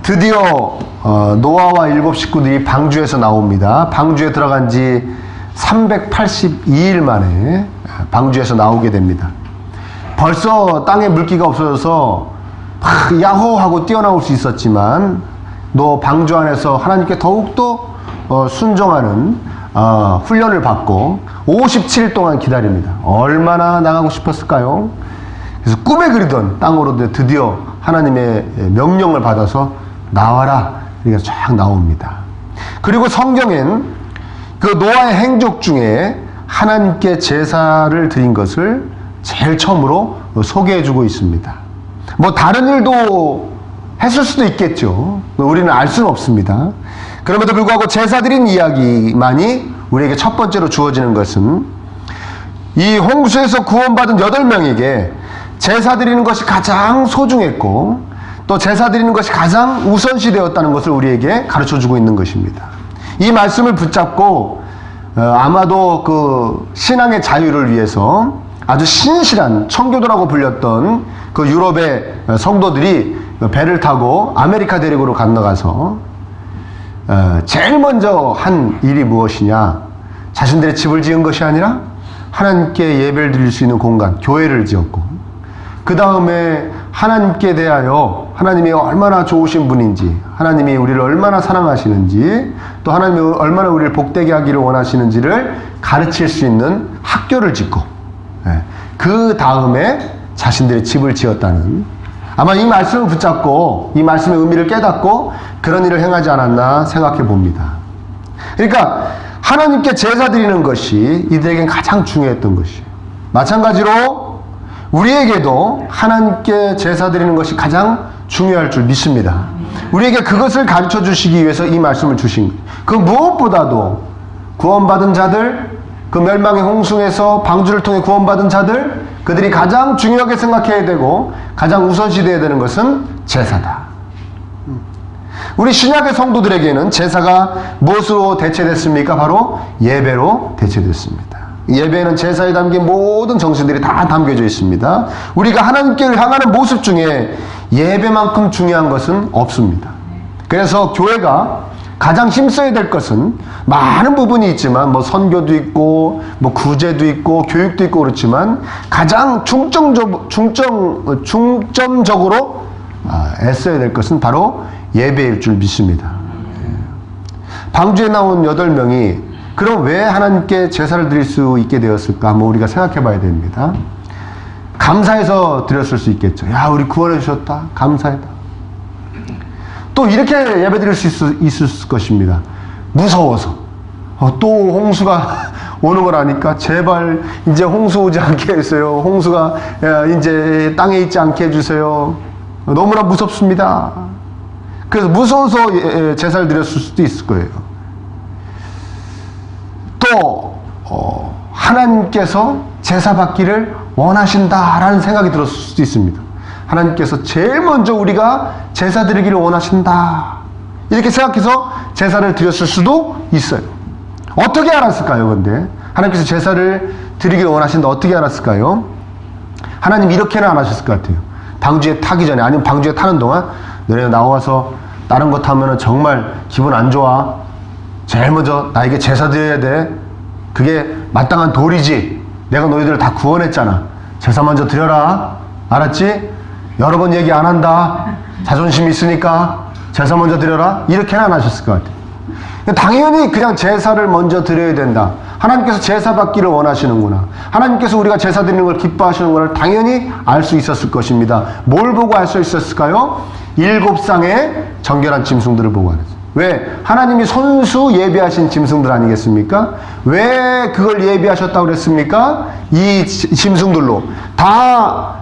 드디어 노아와 일곱 식구들이 방주에서 나옵니다. 방주에 들어간 지 382일 만에 방주에서 나오게 됩니다. 벌써 땅에 물기가 없어져서 야호 하고 뛰어나올 수 있었지만 방주 안에서 하나님께 더욱더 순종하는 훈련을 받고 57일 동안 기다립니다. 얼마나 나가고 싶었을까요? 그래서 꿈에 그리던 땅으로 드디어 하나님의 명령을 받아서 나와라 이렇게 쫙 나옵니다. 그리고 성경엔 그 노아의 행적 중에 하나님께 제사를 드린 것을 제일 처음으로 소개해주고 있습니다. 뭐 다른 일도 했을 수도 있겠죠. 우리는 알 수는 없습니다. 그럼에도 불구하고 제사 드린 이야기만이 우리에게 첫 번째로 주어지는 것은 이 홍수에서 구원받은 8명에게 제사 드리는 것이 가장 소중했고 또 제사 드리는 것이 가장 우선시되었다는 것을 우리에게 가르쳐주고 있는 것입니다. 이 말씀을 붙잡고 아마도 그 신앙의 자유를 위해서 아주 신실한 청교도라고 불렸던 그 유럽의 성도들이 배를 타고 아메리카 대륙으로 건너가서 제일 먼저 한 일이 무엇이냐? 자신들의 집을 지은 것이 아니라 하나님께 예배를 드릴 수 있는 공간, 교회를 지었고 그 다음에 하나님께 대하여 하나님이 얼마나 좋으신 분인지, 하나님이 우리를 얼마나 사랑하시는지, 또 하나님이 얼마나 우리를 복되게 하기를 원하시는지를 가르칠 수 있는 학교를 짓고 그 다음에 자신들의 집을 지었다는, 아마 이 말씀을 붙잡고 이 말씀의 의미를 깨닫고 그런 일을 행하지 않았나 생각해 봅니다. 그러니까 하나님께 제사 드리는 것이 이들에겐 가장 중요했던 것이에요. 마찬가지로 우리에게도 하나님께 제사 드리는 것이 가장 중요할 줄 믿습니다. 우리에게 그것을 가르쳐 주시기 위해서 이 말씀을 주신 거예요. 그 무엇보다도 구원받은 자들, 그 멸망의 홍수에서 방주를 통해 구원받은 자들, 그들이 가장 중요하게 생각해야 되고 가장 우선시 되어야 되는 것은 제사다. 우리 신약의 성도들에게는 제사가 무엇으로 대체됐습니까? 바로 예배로 대체됐습니다. 예배에는 제사에 담긴 모든 정신들이 다 담겨져 있습니다. 우리가 하나님께 향하는 모습 중에 예배만큼 중요한 것은 없습니다. 그래서 교회가 가장 힘써야 될 것은 많은 부분이 있지만 뭐 선교도 있고 뭐 구제도 있고 교육도 있고 그렇지만 가장 중점적으로 애써야 될 것은 바로 예배일 줄 믿습니다. 방주에 나온 8명이 그럼 왜 하나님께 제사를 드릴 수 있게 되었을까? 한번 우리가 생각해 봐야 됩니다. 감사해서 드렸을 수 있겠죠. 야, 우리 구원해 주셨다. 감사하다. 또 이렇게 예배 드릴 수 있을 것입니다. 무서워서. 또 홍수가 오는 걸 아니까 제발 이제 홍수 오지 않게 해주세요. 홍수가 이제 땅에 있지 않게 해주세요. 너무나 무섭습니다. 그래서 무서워서 제사를 드렸을 수도 있을 거예요. 또 하나님께서 제사 받기를 원하신다라는 생각이 들었을 수도 있습니다. 하나님께서 제일 먼저 우리가 제사 드리기를 원하신다 이렇게 생각해서 제사를 드렸을 수도 있어요. 어떻게 알았을까요? 근데 하나님께서 제사를 드리기를 원하신다 어떻게 알았을까요? 하나님 이렇게는 안 하셨을 것 같아요. 방주에 타기 전에 아니면 방주에 타는 동안 너네 나와서 다른 거 타면은 정말 기분 안 좋아. 제일 먼저 나에게 제사 드려야 돼. 그게 마땅한 도리지. 내가 너희들을 다 구원했잖아. 제사 먼저 드려라. 알았지? 여러 번 얘기 안 한다. 자존심 있으니까 제사 먼저 드려라. 이렇게는 안 하셨을 것 같아요. 당연히 그냥 제사를 먼저 드려야 된다. 하나님께서 제사 받기를 원하시는구나. 하나님께서 우리가 제사 드리는 걸 기뻐하시는 걸 당연히 알 수 있었을 것입니다. 뭘 보고 알 수 있었을까요? 7쌍의 정결한 짐승들을 보고 알았어요. 왜? 하나님이 손수 예비하신 짐승들 아니겠습니까? 왜 그걸 예비하셨다고 그랬습니까? 이 짐승들로 다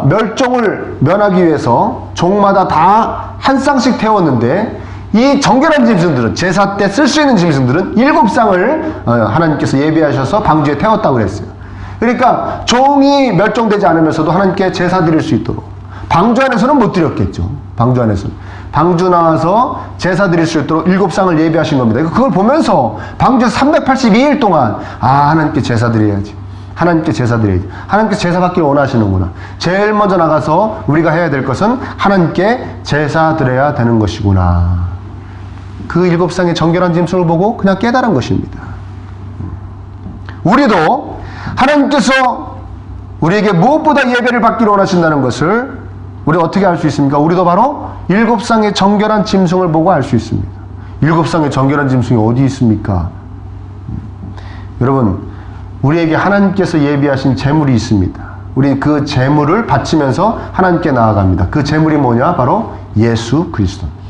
멸종을 면하기 위해서 종마다 다 한 쌍씩 태웠는데 이 정결한 짐승들은 제사 때 쓸 수 있는 짐승들은 7쌍을 하나님께서 예비하셔서 방주에 태웠다고 그랬어요. 그러니까 종이 멸종되지 않으면서도 하나님께 제사 드릴 수 있도록 방주 안에서는 못 드렸겠죠. 방주 안에서는 방주 나와서 제사 드릴 수 있도록 7쌍을 예비하신 겁니다. 그걸 보면서 방주에서 382일 동안 하나님께 제사 드려야지. 하나님께 제사 드려야지. 하나님께 제사 받기를 원하시는구나. 제일 먼저 나가서 우리가 해야 될 것은 하나님께 제사 드려야 되는 것이구나. 그 7쌍의 정결한 짐승을 보고 그냥 깨달은 것입니다. 우리도 하나님께서 우리에게 무엇보다 예배를 받기를 원하신다는 것을 우리가 어떻게 알 수 있습니까? 우리도 바로 7쌍의 정결한 짐승을 보고 알 수 있습니다. 7쌍의 정결한 짐승이 어디 있습니까? 여러분, 우리에게 하나님께서 예비하신 제물이 있습니다. 우리 그 제물을 바치면서 하나님께 나아갑니다. 그 제물이 뭐냐? 바로 예수 그리스도입니다.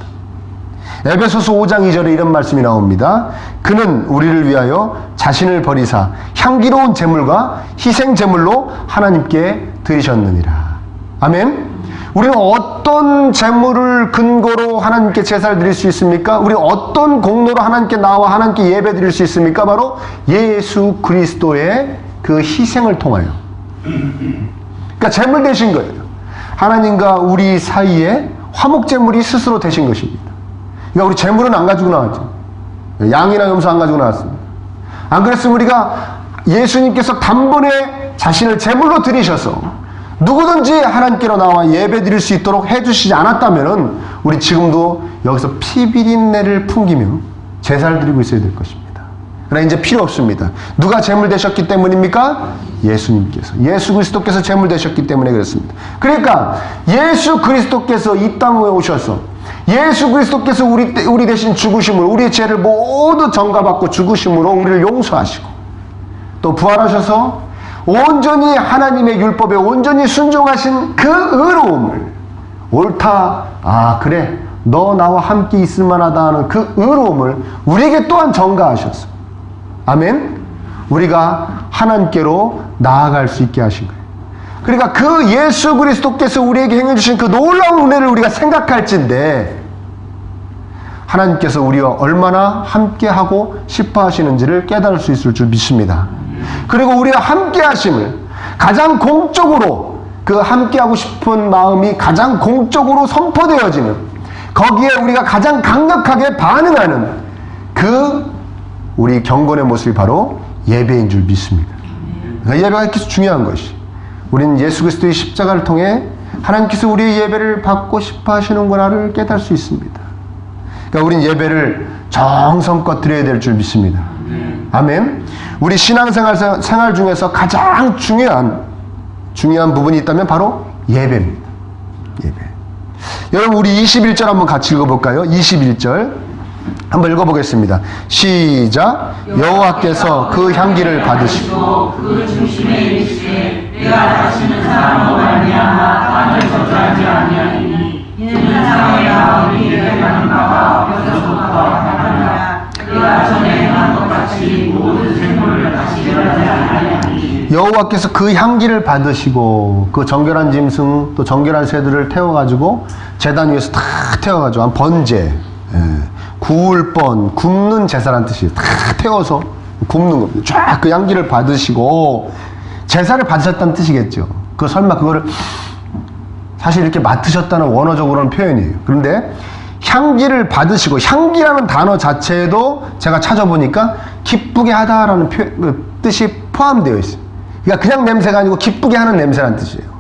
에베소서 5장 2절에 이런 말씀이 나옵니다. 그는 우리를 위하여 자신을 버리사 향기로운 제물과 희생 제물로 하나님께 드리셨느니라. 아멘. 우리는 어떤 제물을 근거로 하나님께 제사를 드릴 수 있습니까? 우리는 어떤 공로로 하나님께 나와 하나님께 예배 드릴 수 있습니까? 바로 예수 그리스도의 그 희생을 통하여. 그러니까 제물 되신 거예요. 하나님과 우리 사이에 화목 제물이 스스로 되신 것입니다. 그러니까 우리 제물은 안 가지고 나왔죠. 양이나 염소 안 가지고 나왔습니다. 안 그랬으면 우리가 예수님께서 단번에 자신을 제물로 드리셔서 누구든지 하나님께로 나와 예배 드릴 수 있도록 해주시지 않았다면 우리 지금도 여기서 피비린내를 풍기며 제사를 드리고 있어야 될 것입니다. 그러나 이제 필요 없습니다. 누가 제물 되셨기 때문입니까? 예수님께서. 예수 그리스도께서 제물 되셨기 때문에 그렇습니다. 그러니까 예수 그리스도께서 이 땅에 오셔서 예수 그리스도께서 우리 대신 죽으심으로 우리의 죄를 모두 전가받고 죽으심으로 우리를 용서하시고 또 부활하셔서 온전히 하나님의 율법에 온전히 순종하신 그 의로움을 옳다, 아 그래 너 나와 함께 있을 만하다 하는 그 의로움을 우리에게 또한 전가하셨어. 아멘. 우리가 하나님께로 나아갈 수 있게 하신 거예요. 그러니까 그 예수 그리스도께서 우리에게 행해주신 그 놀라운 은혜를 우리가 생각할진데 하나님께서 우리와 얼마나 함께하고 싶어 하시는지를 깨달을 수 있을 줄 믿습니다. 그리고 우리가 함께 하심을 가장 공적으로 그 함께하고 싶은 마음이 가장 공적으로 선포되어지는 거기에 우리가 가장 강력하게 반응하는 그 우리 경건의 모습이 바로 예배인 줄 믿습니다. 그러니까 예배가 이렇게 중요한 것이 우리는 예수 그리스도의 십자가를 통해 하나님께서 우리의 예배를 받고 싶어 하시는구나를 깨달을 수 있습니다. 그러니까 우리는 예배를 정성껏 드려야 될 줄 믿습니다. 아멘. 우리 신앙생활 중에서 가장 중요한 부분이 있다면 바로 예배입니다. 예배. 여러분 우리 21절 한번 같이 읽어볼까요? 21절 한번 읽어보겠습니다. 시작. 여호와께서 그 향기를 받으시고 그 중심에 이르시되 내가 다시는 사람으로 말미암아 땅을 저주하지 아니하리니 이는 사람의 마음이 내게 받는 바가 벼서부터 하나니라. 내가 전에 행한 것 같이 모든 생물을 다시 멸하지 아니하리니 여호와께서 그 향기를 받으시고 그 정결한 짐승 또 정결한 새들을 태워가지고 제단 위에서 다 태워가지고 한 번제 구울 뻔 굽는 제사란 뜻이에요. 다 태워서 굽는 겁니다. 쫙 그 향기를 받으시고 제사를 받으셨다는 뜻이겠죠. 그 설마 그거를 사실 이렇게 맡으셨다는 원어적으로는 표현이에요. 그런데 향기를 받으시고 향기라는 단어 자체에도 제가 찾아보니까 기쁘게 하다라는 뜻이 포함되어 있어요. 그러니까 그냥 냄새가 아니고 기쁘게 하는 냄새라는 뜻이에요.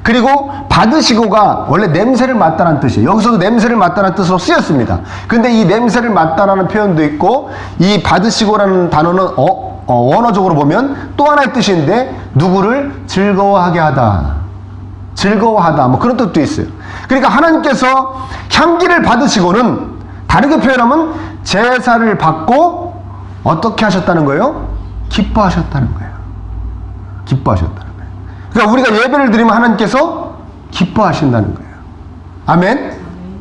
그리고 받으시고가 원래 냄새를 맡다라는 뜻이에요. 여기서도 냄새를 맡다라는 뜻으로 쓰였습니다. 근데 이 냄새를 맡다라는 표현도 있고 이 받으시고라는 단어는 원어적으로 보면 또 하나의 뜻인데 누구를 즐거워하게 하다, 즐거워하다 뭐 그런 뜻도 있어요. 그러니까 하나님께서 향기를 받으시고는 다르게 표현하면 제사를 받고 어떻게 하셨다는 거예요? 기뻐하셨다는 거예요. 기뻐하셨다는 거예요. 그러니까 우리가 예배를 드리면 하나님께서 기뻐하신다는 거예요. 아멘?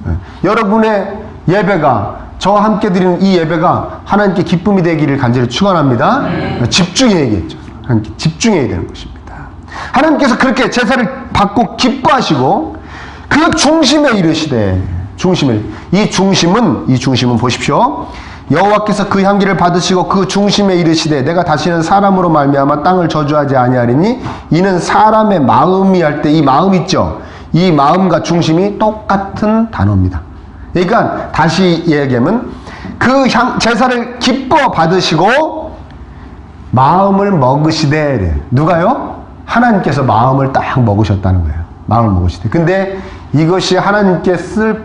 네. 여러분의 예배가 저와 함께 드리는 이 예배가 하나님께 기쁨이 되기를 간절히 축원합니다. 네. 집중해야겠죠. 하나님께 집중해야 되는 것입니다. 하나님께서 그렇게 제사를 받고 기뻐하시고 그 중심에 이르시되 이 중심은 보십시오. 여호와께서 그 향기를 받으시고 그 중심에 이르시되 내가 다시는 사람으로 말미암아 땅을 저주하지 아니하리니 이는 사람의 마음이 할 때 이 마음 있죠. 이 마음과 중심이 똑같은 단어입니다. 그러니까 다시 얘기하면 그 제사를 기뻐 받으시고 마음을 먹으시되. 누가요? 하나님께서 마음을 딱 먹으셨다는 거예요. 마음을 먹으시되. 근데 이것이 하나님께 쓸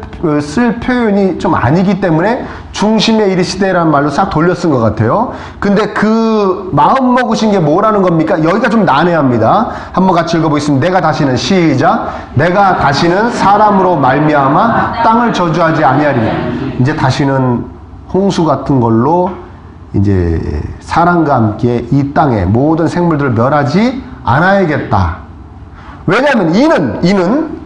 표현이 좀 아니기 때문에 중심에 이르시되라는 말로 싹 돌려 쓴 것 같아요. 근데 그 마음 먹으신 게 뭐라는 겁니까? 여기가 좀 난해합니다. 한번 같이 읽어보겠습니다. 내가 다시는, 시작. 내가 다시는 사람으로 말미암아 땅을 저주하지 아니하리라. 이제 다시는 홍수 같은 걸로 이제 사람과 함께 이 땅의 모든 생물들을 멸하지 않아야겠다. 왜냐하면 이는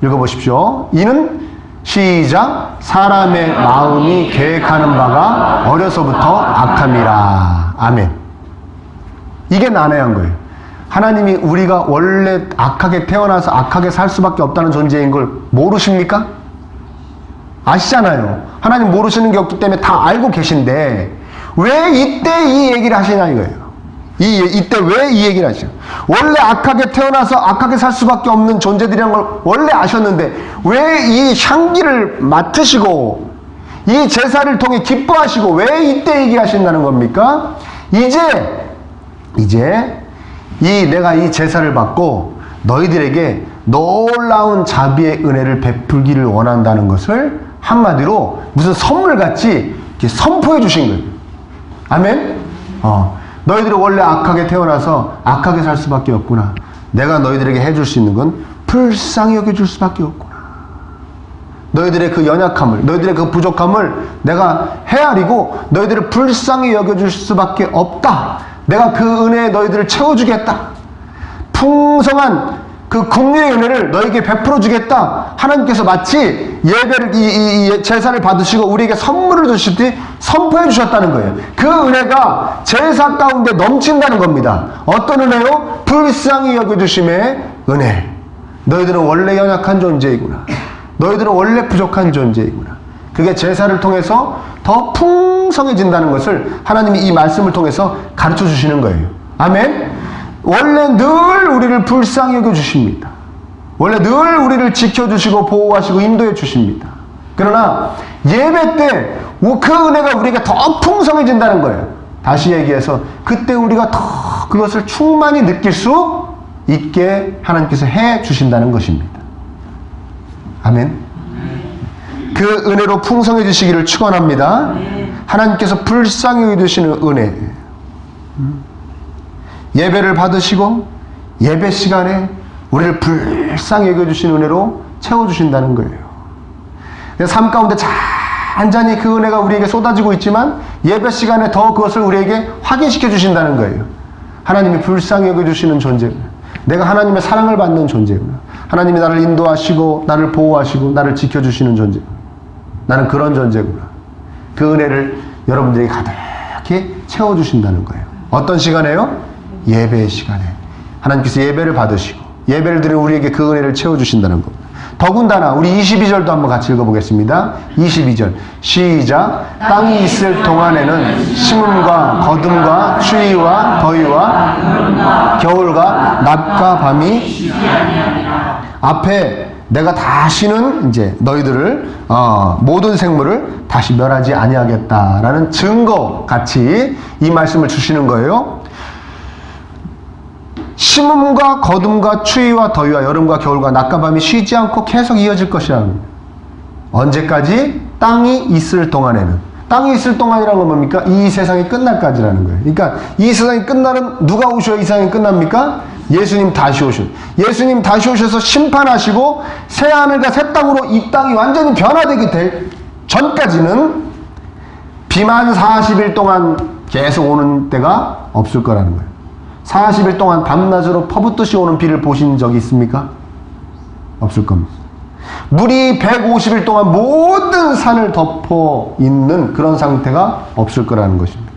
읽어보십시오. 이는 시작. 사람의 마음이 계획하는 바가 어려서부터 악함이라. 아멘. 이게 난해한 거예요. 하나님이 우리가 원래 악하게 태어나서 악하게 살 수밖에 없다는 존재인 걸 모르십니까? 아시잖아요. 하나님 모르시는 게 없기 때문에 다 알고 계신데 왜 이때 이 얘기를 하시냐 이거예요. 이때 왜 이 얘기를 하시죠? 원래 악하게 태어나서 악하게 살 수밖에 없는 존재들이란 걸 원래 아셨는데 왜 이 향기를 맡으시고 이 제사를 통해 기뻐하시고 왜 이때 얘기하신다는 겁니까? 이제 내가 이 제사를 받고 너희들에게 놀라운 자비의 은혜를 베풀기를 원한다는 것을 한마디로 무슨 선물같이 이렇게 선포해 주신 거예요. 아멘? 너희들이 원래 악하게 태어나서 악하게 살 수밖에 없구나. 내가 너희들에게 해줄 수 있는 건 불쌍히 여겨줄 수밖에 없구나. 너희들의 그 연약함을, 너희들의 그 부족함을 내가 헤아리고 너희들을 불쌍히 여겨줄 수밖에 없다. 내가 그 은혜에 너희들을 채워주겠다. 풍성한 그 긍휼의 은혜를 너에게 베풀어 주겠다. 하나님께서 마치 예배를 이 제사를 받으시고 우리에게 선물을 주실 때 선포해 주셨다는 거예요. 그 은혜가 제사 가운데 넘친다는 겁니다. 어떤 은혜요? 불쌍히 여겨주심의 은혜. 너희들은 원래 연약한 존재이구나. 너희들은 원래 부족한 존재이구나. 그게 제사를 통해서 더 풍성해진다는 것을 하나님이 이 말씀을 통해서 가르쳐 주시는 거예요. 아멘. 원래 늘 우리를 불쌍히 여겨주십니다. 원래 늘 우리를 지켜주시고 보호하시고 인도해 주십니다. 그러나 예배 때 그 은혜가 우리에게 더 풍성해진다는 거예요. 다시 얘기해서 그때 우리가 더 그것을 충만히 느낄 수 있게 하나님께서 해 주신다는 것입니다. 아멘. 그 은혜로 풍성해지시기를 축원합니다. 하나님께서 불쌍히 여겨주시는 은혜. 예배를 받으시고 예배 시간에 우리를 불쌍히 여겨주신 은혜로 채워주신다는 거예요. 삶 가운데 잔잔히 그 은혜가 우리에게 쏟아지고 있지만 예배 시간에 더 그것을 우리에게 확인시켜 주신다는 거예요. 하나님이 불쌍히 여겨주시는 존재구나. 내가 하나님의 사랑을 받는 존재구나. 하나님이 나를 인도하시고 나를 보호하시고 나를 지켜주시는 존재구나. 나는 그런 존재구나. 그 은혜를 여러분들이 가득히 채워주신다는 거예요. 어떤 시간에요? 예배의 시간에 하나님께서 예배를 받으시고 예배를 드리는 우리에게 그 은혜를 채워주신다는 겁니다. 더군다나 우리 22절도 한번 같이 읽어보겠습니다. 22절 시작. 땅이 있을 동안에는 심음과 거둠과 추위와 더위와 겨울과 낮과 밤이 앞에 내가 다시는 이제 너희들을 모든 생물을 다시 멸하지 아니하겠다라는 증거 같이 이 말씀을 주시는 거예요. 심음과 거둠과 추위와 더위와 여름과 겨울과 낮과 밤이 쉬지 않고 계속 이어질 것이라는 겁니다. 언제까지? 땅이 있을 동안에는. 땅이 있을 동안이라는 건 뭡니까? 이 세상이 끝날까지라는 거예요. 그러니까 이 세상이 끝나는 누가 오셔야 이 세상이 끝납니까? 예수님 다시 오셔. 예수님 다시 오셔서 심판하시고 새하늘과 새 땅으로 이 땅이 완전히 변화되게 될 전까지는 비만 40일 동안 계속 오는 때가 없을 거라는 거예요. 40일 동안 밤낮으로 퍼붓듯이 오는 비를 보신 적이 있습니까? 없을 겁니다. 물이 150일 동안 모든 산을 덮어 있는 그런 상태가 없을 거라는 것입니다.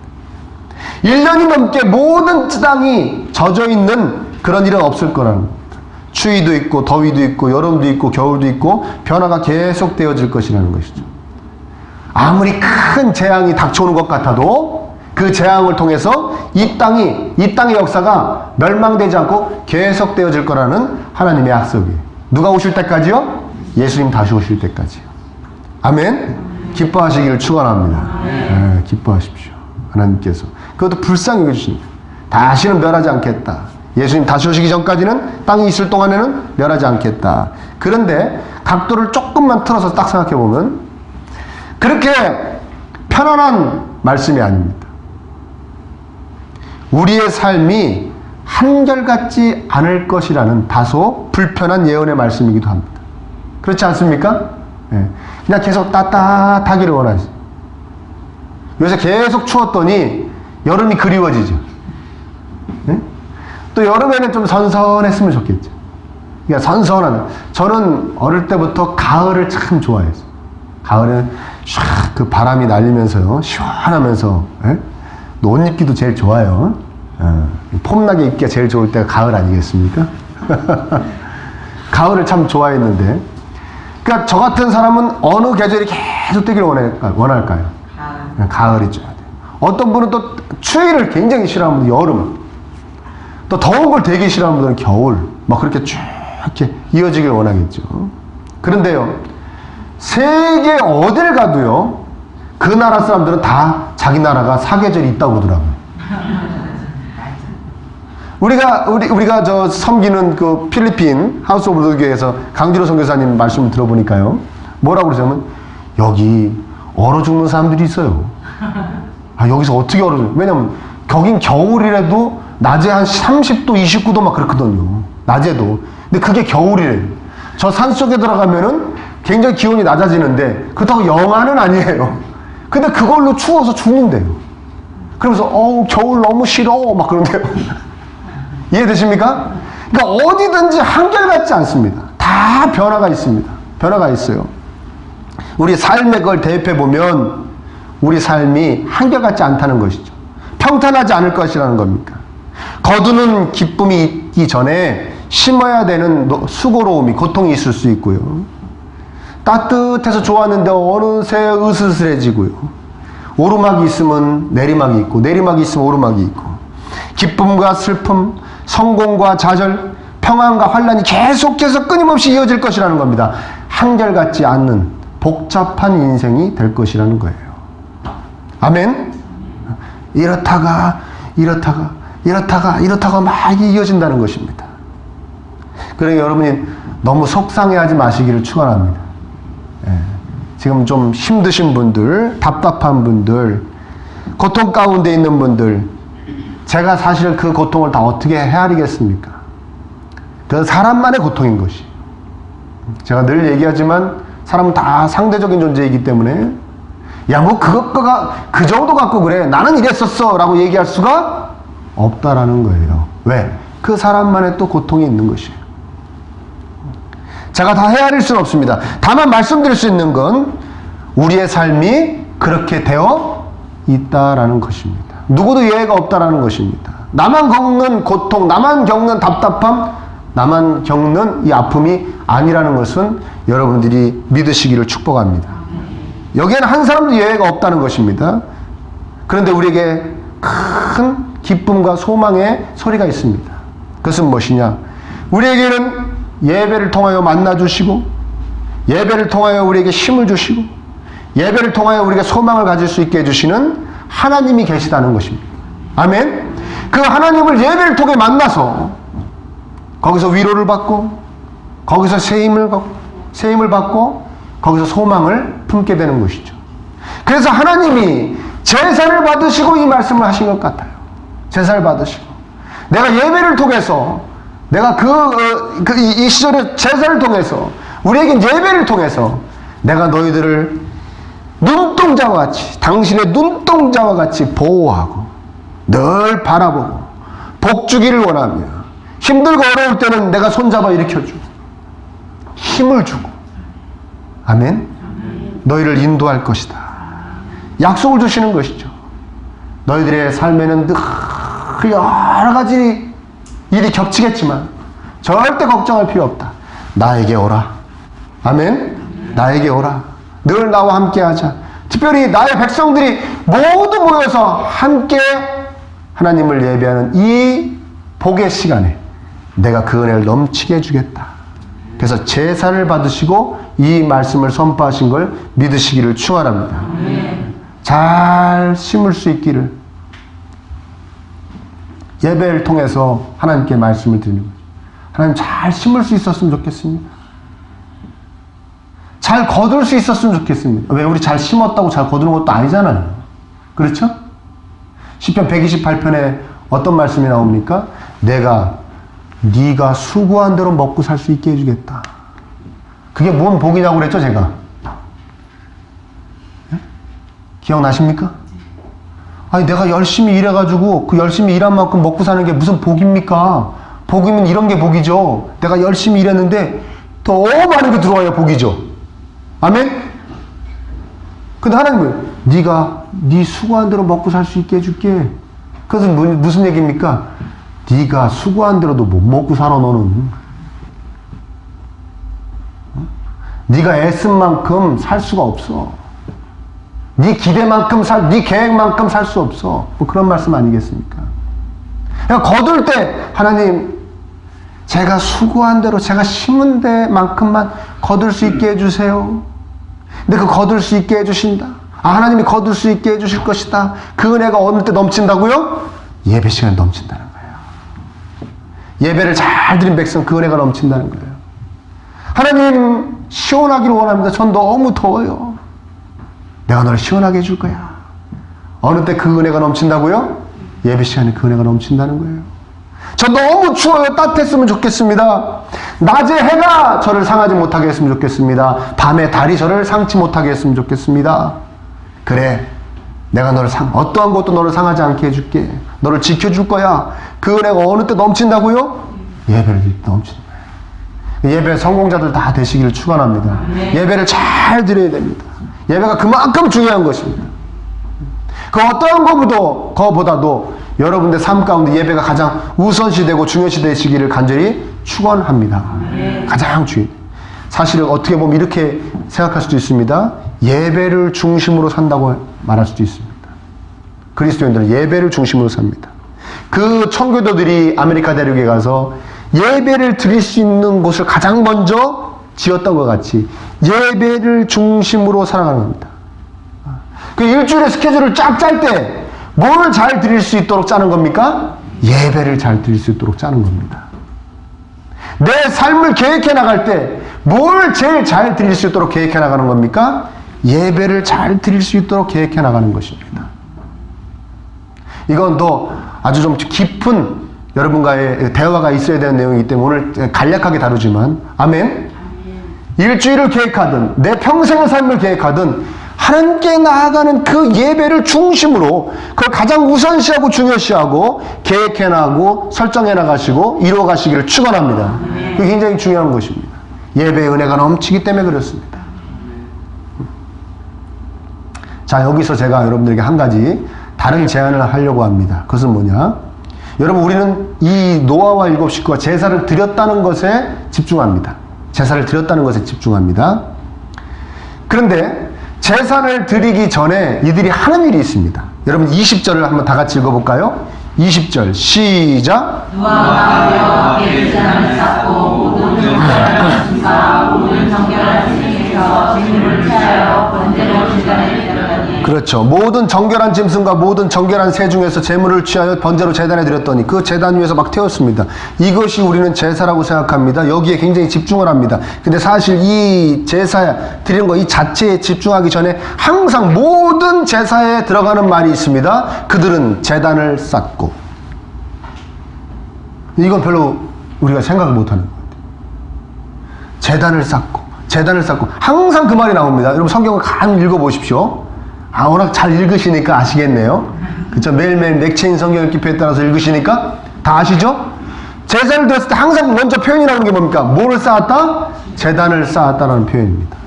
1년이 넘게 모든 땅이 젖어 있는 그런 일은 없을 거라는 겁니다. 추위도 있고 더위도 있고 여름도 있고 겨울도 있고 변화가 계속되어질 것이라는 것이죠. 아무리 큰 재앙이 닥쳐오는 것 같아도 그 재앙을 통해서 이 땅의 역사가 멸망되지 않고 계속되어질 거라는 하나님의 약속이에요. 누가 오실 때까지요? 예수님 다시 오실 때까지요. 아멘. 기뻐하시기를 축원합니다. 네, 기뻐하십시오. 하나님께서 그것도 불쌍히 여겨주십니다. 다시는 멸하지 않겠다. 예수님 다시 오시기 전까지는, 땅이 있을 동안에는 멸하지 않겠다. 그런데 각도를 조금만 틀어서 딱 생각해 보면 그렇게 편안한 말씀이 아닙니다. 우리의 삶이 한결같지 않을 것이라는 다소 불편한 예언의 말씀이기도 합니다. 그렇지 않습니까? 네. 그냥 계속 따뜻하기를 원하지. 요새 계속 추웠더니 여름이 그리워지죠. 네? 또 여름에는 좀 선선했으면 좋겠죠. 그러니까 선선한. 저는 어릴 때부터 가을을 참 좋아했어요. 가을에는 샥 그 바람이 날리면서요, 시원하면서, 예? 옷 입기도 제일 좋아요. 폼나게 입기가 제일 좋을 때가 가을 아니겠습니까? 가을을 참 좋아했는데, 그러니까 저 같은 사람은 어느 계절이 계속 되기를 원할까요? 가을이 줘야 돼요. 어떤 분은 또 추위를 굉장히 싫어하는 분은 여름, 또 더운 걸 되게 싫어하는 분들은 겨울, 막 그렇게 쭉 이렇게 이어지길 원하겠죠. 그런데요, 세계 어딜 가도요, 그 나라 사람들은 다 자기 나라가 사계절이 있다고 그러더라고요. 우리가 저 섬기는 그 필리핀 하우스 오브 더 교회에서 강지로 선교사님 말씀을 들어보니까요, 뭐라고 그러냐면 여기 얼어 죽는 사람들이 있어요. 아, 여기서 어떻게 얼어 죽는? 왜냐면 거긴 겨울이라도 낮에 한 30도, 29도 막 그렇거든요. 낮에도. 근데 그게 겨울이래요. 저 산속에 들어가면은 굉장히 기온이 낮아지는데 그렇다고 영하는 아니에요. 근데 그걸로 추워서 죽는데요. 그러면서 겨울 너무 싫어 막 그런데요. 이해되십니까? 그러니까 어디든지 한결같지 않습니다. 다 변화가 있습니다. 변화가 있어요. 우리 삶의 걸 대입해 보면 우리 삶이 한결같지 않다는 것이죠. 평탄하지 않을 것이라는 겁니까? 거두는 기쁨이 있기 전에 심어야 되는 수고로움이, 고통이 있을 수 있고요. 따뜻해서 좋았는데 어느새 으스스해지고요. 오르막이 있으면 내리막이 있고, 내리막이 있으면 오르막이 있고, 기쁨과 슬픔, 성공과 좌절, 평안과 환란이 계속해서 끊임없이 이어질 것이라는 겁니다. 한결같지 않는 복잡한 인생이 될 것이라는 거예요. 아멘? 이렇다가 막 이어진다는 것입니다. 그러니까 여러분이 너무 속상해하지 마시기를 축원합니다. 예. 지금 좀 힘드신 분들, 답답한 분들, 고통 가운데 있는 분들, 제가 사실 그 고통을 다 어떻게 헤아리겠습니까? 그건 사람만의 고통인 것이. 제가 늘 얘기하지만 사람은 다 상대적인 존재이기 때문에 야, 뭐 그것가 그 정도 갖고 그래, 나는 이랬었어 라고 얘기할 수가 없다라는 거예요. 왜? 그 사람만의 또 고통이 있는 것이에요. 제가 다 헤아릴 수는 없습니다. 다만 말씀드릴 수 있는 건 우리의 삶이 그렇게 되어 있다라는 것입니다. 누구도 예외가 없다라는 것입니다. 나만 겪는 고통, 나만 겪는 답답함, 나만 겪는 이 아픔이 아니라는 것은 여러분들이 믿으시기를 축복합니다. 여기에는 한 사람도 예외가 없다는 것입니다. 그런데 우리에게 큰 기쁨과 소망의 소리가 있습니다. 그것은 무엇이냐? 우리에게는 예배를 통하여 만나주시고, 예배를 통하여 우리에게 힘을 주시고, 예배를 통하여 우리가 소망을 가질 수 있게 해주시는 하나님이 계시다는 것입니다. 아멘? 그 하나님을 예배를 통해 만나서 거기서 위로를 받고, 거기서 새 힘을 받고, 거기서 소망을 품게 되는 것이죠. 그래서 하나님이 제사를 받으시고 이 말씀을 하신 것 같아요. 제사를 받으시고, 내가 예배를 통해서, 내가 이 시절의 제사를 통해서, 우리에게 예배를 통해서 내가 너희들을 눈동자와 같이, 당신의 눈동자와 같이 보호하고 늘 바라보고 복 주기를 원하며, 힘들고 어려울 때는 내가 손잡아 일으켜주고 힘을 주고, 아멘? 너희를 인도할 것이다. 약속을 주시는 것이죠. 너희들의 삶에는 늘 여러 가지 일이 겹치겠지만 절대 걱정할 필요 없다. 나에게 오라. 아멘? 나에게 오라. 늘 나와 함께 하자. 특별히 나의 백성들이 모두 모여서 함께 하나님을 예배하는 이 복의 시간에 내가 그 은혜를 넘치게 해주겠다. 그래서 제사를 받으시고 이 말씀을 선포하신 걸 믿으시기를 축원합니다. 잘 심을 수 있기를, 예배를 통해서 하나님께 말씀을 드리는 거죠. 하나님 잘 심을 수 있었으면 좋겠습니다. 잘 거둘 수 있었으면 좋겠습니다. 왜 우리 잘 심었다고 잘 거두는 것도 아니잖아요. 그렇죠? 시편 128편에 어떤 말씀이 나옵니까? 네가 수고한 대로 먹고 살 수 있게 해주겠다. 그게 뭔 복이냐고 그랬죠, 제가. 네? 기억나십니까? 아니, 내가 열심히 일해가지고 그 열심히 일한 만큼 먹고 사는 게 무슨 복입니까? 복이면 이런 게 복이죠. 내가 열심히 일했는데 더 많은 게 들어와야 복이죠. 아멘? 근데 하나님은 네 수고한 대로 먹고 살 수 있게 해줄게. 그것은 무슨 얘기입니까? 네가 수고한 대로도 못 먹고 살아, 너는. 네가 애쓴 만큼 살 수가 없어. 네 기대만큼 네 계획만큼 살 수 없어. 뭐 그런 말씀 아니겠습니까? 그러니까 거둘 때 하나님, 제가 수고한 대로 제가 심은 데만큼만 거둘 수 있게 해주세요. 근데 그 거둘 수 있게 해주신다. 하나님이 거둘 수 있게 해주실 것이다. 그 은혜가 어느 때 넘친다고요? 예배 시간에 넘친다는 거예요. 예배를 잘 드린 백성 그 은혜가 넘친다는 거예요. 하나님 시원하기를 원합니다. 전 너무 더워요. 내가 너를 시원하게 해줄 거야. 어느 때 그 은혜가 넘친다고요? 예배 시간에 그 은혜가 넘친다는 거예요. 저 너무 추워요. 따뜻했으면 좋겠습니다. 낮에 해가 저를 상하지 못하게 했으면 좋겠습니다. 밤에 달이 저를 상치 못하게 했으면 좋겠습니다. 그래, 내가 너를 어떠한 것도 너를 상하지 않게 해줄게. 너를 지켜줄 거야. 그 은혜가 어느 때 넘친다고요? 예배를 넘치는 거예요. 예배 성공자들 다 되시기를 축원합니다. 예배를 잘 드려야 됩니다. 예배가 그만큼 중요한 것입니다. 그 어떠한 것보다도 여러분들 삶 가운데 예배가 가장 우선시되고 중요시 되시기를 간절히 축원합니다. 가장 중요해요. 사실은 어떻게 보면 이렇게 생각할 수도 있습니다. 예배를 중심으로 산다고 말할 수도 있습니다. 그리스도인들은 예배를 중심으로 삽니다. 그 청교도들이 아메리카 대륙에 가서 예배를 드릴 수 있는 곳을 가장 먼저 지었던 것 같이 예배를 중심으로 살아가는 겁니다. 그 일주일의 스케줄을 쫙 짤 때 뭘 잘 드릴 수 있도록 짜는 겁니까? 예배를 잘 드릴 수 있도록 짜는 겁니다. 내 삶을 계획해 나갈 때 뭘 제일 잘 드릴 수 있도록 계획해 나가는 겁니까? 예배를 잘 드릴 수 있도록 계획해 나가는 것입니다. 이건 또 아주 좀 깊은 여러분과의 대화가 있어야 되는 내용이기 때문에 오늘 간략하게 다루지만, 아멘. 일주일을 계획하든 내 평생의 삶을 계획하든 하나님께 나아가는 그 예배를 중심으로 그걸 가장 우선시하고 중요시하고 계획해 나가고 설정해 나가시고 이루어 가시기를 축원합니다. 그게 굉장히 중요한 것입니다. 예배의 은혜가 넘치기 때문에 그렇습니다. 자, 여기서 제가 여러분들에게 한 가지 다른 제안을 하려고 합니다. 그것은 뭐냐? 여러분, 우리는 이 노아와 7 식구가 제사를 드렸다는 것에 집중합니다. 제사를 드렸다는 것에 집중합니다. 그런데 제사를 드리기 전에 이들이 하는 일이 있습니다. 여러분 20절을 한번 다 같이 읽어볼까요? 20절 시작. 노아가 제사를 쌓고 모든 정결한 짐승과 모든 정결한 생에서 재물을 취하여 번제로 제단에 드렸더니. 그렇죠. 모든 정결한 짐승과 모든 정결한 새 중에서 제물을 취하여 번제로 제단에 드렸더니 그 제단 위에서 막 태웠습니다. 이것이 우리는 제사라고 생각합니다. 여기에 굉장히 집중을 합니다. 근데 사실 이 제사 드리는 거 이 자체에 집중하기 전에 항상 모든 제사에 들어가는 말이 있습니다. 그들은 제단을 쌓고. 이건 별로 우리가 생각을 못하는 것 같아요. 제단을 쌓고 항상 그 말이 나옵니다. 여러분 성경을 간 읽어보십시오. 워낙 잘 읽으시니까 아시겠네요. 그쵸? 매일매일 넥체인 성경 읽기표에 따라서 읽으시니까 다 아시죠? 제사를 드렸을 때 항상 먼저 표현이 나오는 게 뭡니까? 뭐를 쌓았다? 제단을 쌓았다라는 표현입니다.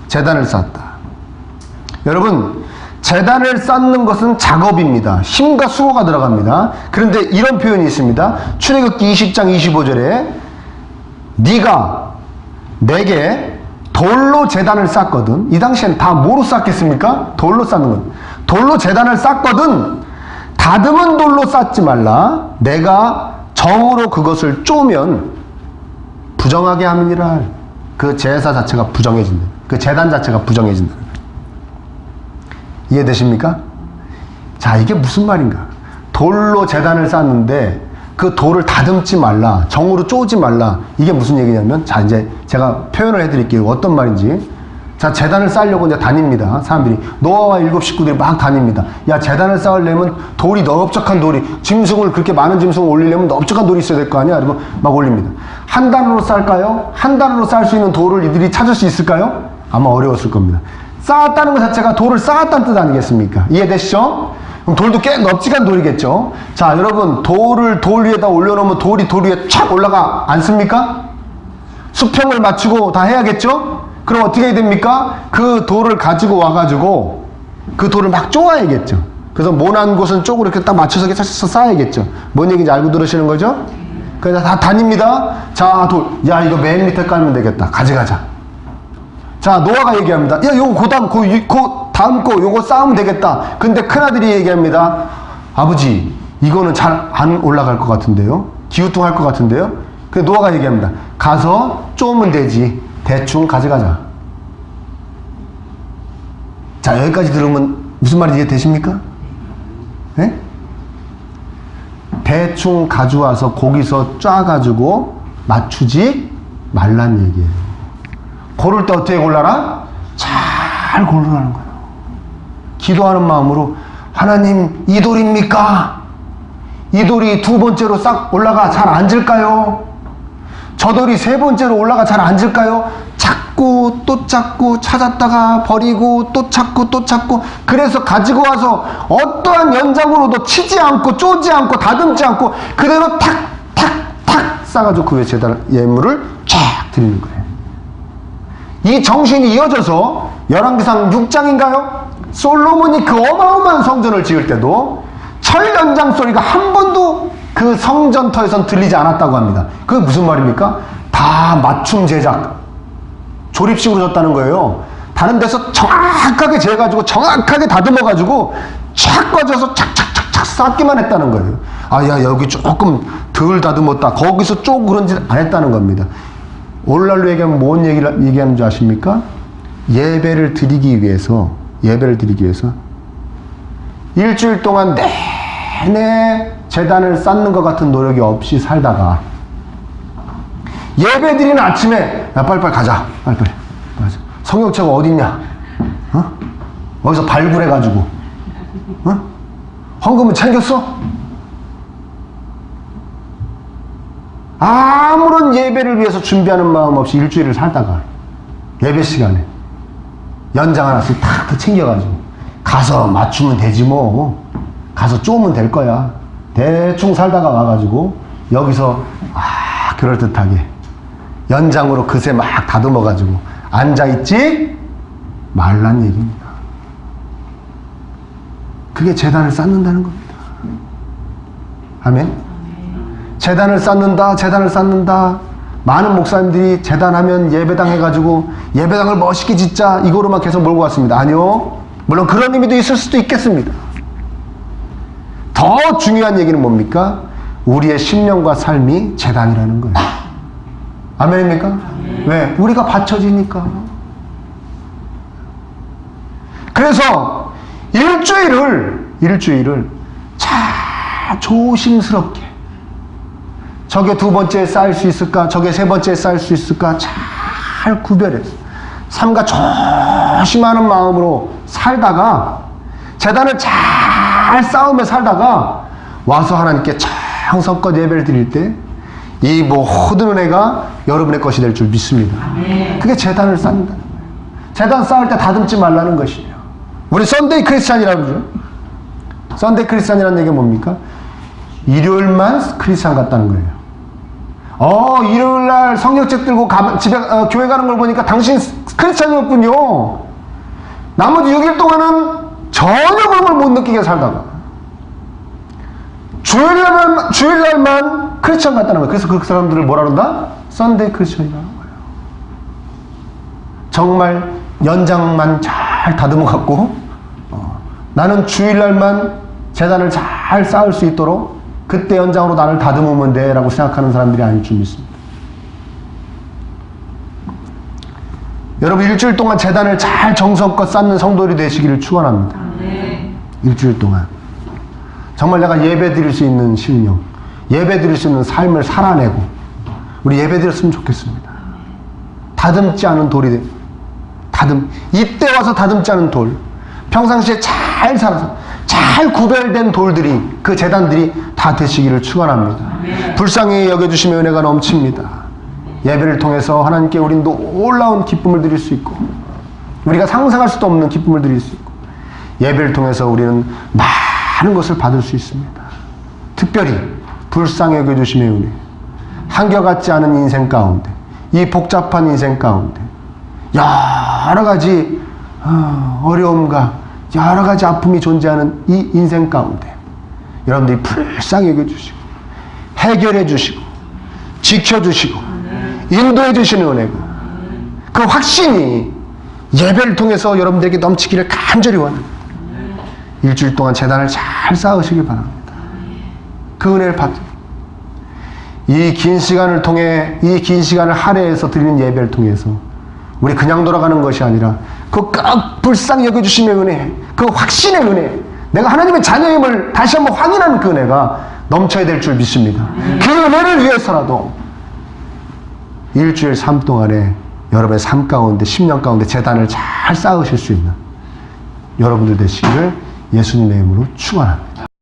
제단을 쌓았다. 여러분, 제단을 쌓는 것은 작업입니다. 힘과 수고가 들어갑니다. 그런데 이런 표현이 있습니다. 출애굽기 20장 25절에 네가 내게 돌로 제단을 쌓거든. 이 당시엔 다 뭐로 쌓겠습니까? 돌로 쌓는 건. 돌로 제단을 쌓거든 다듬은 돌로 쌓지 말라. 내가 정으로 그것을 쪼면 부정하게 함이니라. 그 제사 자체가 부정해진다. 그 제단 자체가 부정해진다. 이해되십니까? 자, 이게 무슨 말인가? 돌로 제단을 쌓는데 그 돌을 다듬지 말라, 정으로 쪼지 말라. 이게 무슨 얘기냐면, 자, 이제 제가 표현을 해드릴게요. 어떤 말인지. 자, 제단을 쌓으려고 이제 다닙니다. 사람들이. 노아와 7 식구들이 막 다닙니다. 야, 제단을 쌓으려면 돌이 넓적한 돌이, 짐승을 그렇게 많은 짐승을 올리려면 넓적한 돌이 있어야 될 거 아니야? 그리고 막 올립니다. 한 단으로 쌓을까요? 한 단으로 쌓을 수 있는 돌을 이들이 찾을 수 있을까요? 아마 어려웠을 겁니다. 쌓았다는 것 자체가 돌을 쌓았다는 뜻 아니겠습니까? 이해되시죠? 그럼 돌도 꽤 넓직한 돌이겠죠? 자, 여러분, 돌을 돌 위에다 올려놓으면 돌이 돌 위에 촥 올라가 않습니까? 수평을 맞추고 다 해야겠죠? 그럼 어떻게 해야 됩니까? 그 돌을 가지고 와가지고 그 돌을 막 쪼아야겠죠. 그래서 모난 곳은 쪽으로 이렇게 딱 맞춰서 이렇게 쌓아야겠죠. 뭔 얘기인지 알고 들으시는 거죠? 그래서 다 다닙니다. 자, 돌. 야, 이거 맨 밑에 깔면 되겠다. 가져가자. 자, 노아가 얘기합니다. 야, 요거 다음 거 요거 쌓으면 되겠다. 근데 큰아들이 얘기합니다. 아버지, 이거는 잘 안 올라갈 것 같은데요? 기우뚱할 것 같은데요? 그래서 노아가 얘기합니다. 가서 쪼으면 되지. 대충 가져가자. 자, 여기까지 들으면 무슨 말인지 이해되십니까? 네? 대충 가져와서 거기서 짜가지고 맞추지 말란 얘기예요. 고를 때 어떻게 골라라? 잘 고르라는 거예요. 기도하는 마음으로, 하나님, 이 돌입니까? 이 돌이 2번째로 싹 올라가 잘 앉을까요? 저 돌이 3번째로 올라가 잘 앉을까요? 찾고 또 찾고 찾았다가 버리고 또 찾고 또 찾고, 그래서 가지고 와서 어떠한 연장으로도 치지 않고 쪼지 않고 다듬지 않고 그대로 탁탁탁 싸가지고 그 위에 예물을 쫙 드리는 거예요. 이 정신이 이어져서 열왕기상 6장인가요? 솔로몬이 그 어마어마한 성전을 지을 때도 철 연장 소리가 한 번도 그 성전터에선 들리지 않았다고 합니다. 그게 무슨 말입니까? 다 맞춤 제작, 조립식으로 졌다는 거예요. 다른 데서 정확하게 재가지고 정확하게 다듬어가지고 착 꺼져서 착착착착 쌓기만 했다는 거예요. 아, 야, 여기 조금 덜 다듬었다, 거기서 쪽 그런지 안 했다는 겁니다. 오늘날로 얘기하면 뭔 얘기하는 줄 아십니까? 예배를 드리기 위해서 일주일 동안 내내 제단을 쌓는 것 같은 노력이 없이 살다가 예배 드리는 아침에, 야, 빨리빨리 가자. 빨리빨리. 성경책가 어딨냐? 어? 어디서 발굴해가지고. 어? 헌금은 챙겼어? 아무런 예배를 위해서 준비하는 마음 없이 일주일을 살다가 예배 시간에 연장 하나씩 탁 챙겨가지고 가서 맞추면 되지 뭐. 가서 쪼면 될 거야. 대충 살다가 와가지고 여기서 그럴듯하게 연장으로 그새 막 다듬어가지고 앉아있지 말란 얘기입니다. 그게 제단을 쌓는다는 겁니다. 아멘? 제단을 쌓는다. 많은 목사님들이 제단하면 예배당 해가지고 예배당을 멋있게 짓자, 이거로만 계속 몰고 왔습니다. 아니요. 물론 그런 의미도 있을 수도 있겠습니다. 더 중요한 얘기는 뭡니까? 우리의 심령과 삶이 제단이라는 거예요. 아멘입니까? 아멘. 왜? 우리가 받쳐지니까. 그래서 일주일을 잘 조심스럽게, 저게 2번째에 쌓일 수 있을까? 저게 3번째에 쌓일 수 있을까? 잘 구별해서 삼가 조심하는 마음으로 살다가, 제단을 잘 쌓으며 살다가 와서 하나님께 정성껏 예배를 드릴 때 이 모든 은혜가 여러분의 것이 될 줄 믿습니다. 그게 제단을 쌓는다는 거예요. 제단 쌓을 때 다듬지 말라는 것이에요. 우리 썬데이 크리스찬이라고 그러죠. 썬데이 크리스찬이라는 얘기가 뭡니까? 일요일만 크리스찬 같다는 거예요. 일요일날 성경책 들고 집에 교회 가는 걸 보니까 당신 크리스찬이었군요. 나머지 6일 동안은 전혀 그런 걸 못 느끼게 살다가 주일날만 크리스찬 같다는 거예요. 그래서 그 사람들을 뭐라 그런다? 썬데이 크리스찬이라는 거예요. 정말 연장만 잘 다듬어 갖고 나는 주일날만 제단을 잘 쌓을 수 있도록 그때 연장으로 나를 다듬으면 돼 라고 생각하는 사람들이 아닐 줄 믿습니다. 여러분, 일주일 동안 제단을 잘 정성껏 쌓는 성도들이 되시기를 축원합니다. 일주일 동안 정말 내가 예배 드릴 수 있는 심령, 예배드릴 수 있는 삶을 살아내고 우리 예배드렸으면 좋겠습니다. 다듬지 않은 돌이 이때 와서 다듬지 않은 돌, 평상시에 잘 살아서 잘 구별된 돌들이, 그 제단들이 다 되시기를 축원합니다. 불쌍히 여겨주심의 은혜가 넘칩니다. 예배를 통해서 하나님께 우리는 놀라운 기쁨을 드릴 수 있고 우리가 상상할 수도 없는 기쁨을 드릴 수 있고 예배를 통해서 우리는 많은 것을 받을 수 있습니다. 특별히 불쌍히 여겨주심의 은혜, 한결같지 않은 인생 가운데, 이 복잡한 인생 가운데 여러 가지 어려움과 여러 가지 아픔이 존재하는 이 인생 가운데 여러분들이 불쌍히 여겨주시고 해결해 주시고 지켜주시고 인도해 주시는 은혜가, 그 확신이 예배를 통해서 여러분들에게 넘치기를 간절히 원합니다. 일주일 동안 제단을 잘 쌓으시기 바랍니다. 그 은혜를 받고 이 긴 시간을 통해, 이 긴 시간을 할애해서 드리는 예배를 통해서 우리 그냥 돌아가는 것이 아니라 그 불쌍히 여겨주심의 은혜, 그 확신의 은혜, 내가 하나님의 자녀임을 다시 한번 확인하는 그 은혜가 넘쳐야 될 줄 믿습니다. 그 은혜를 위해서라도 일주일 삶 동안에 여러분의 삶 가운데, 10년 가운데 제단을 잘 쌓으실 수 있는 여러분들 되시기를 예수님의 이름으로 축원합니다.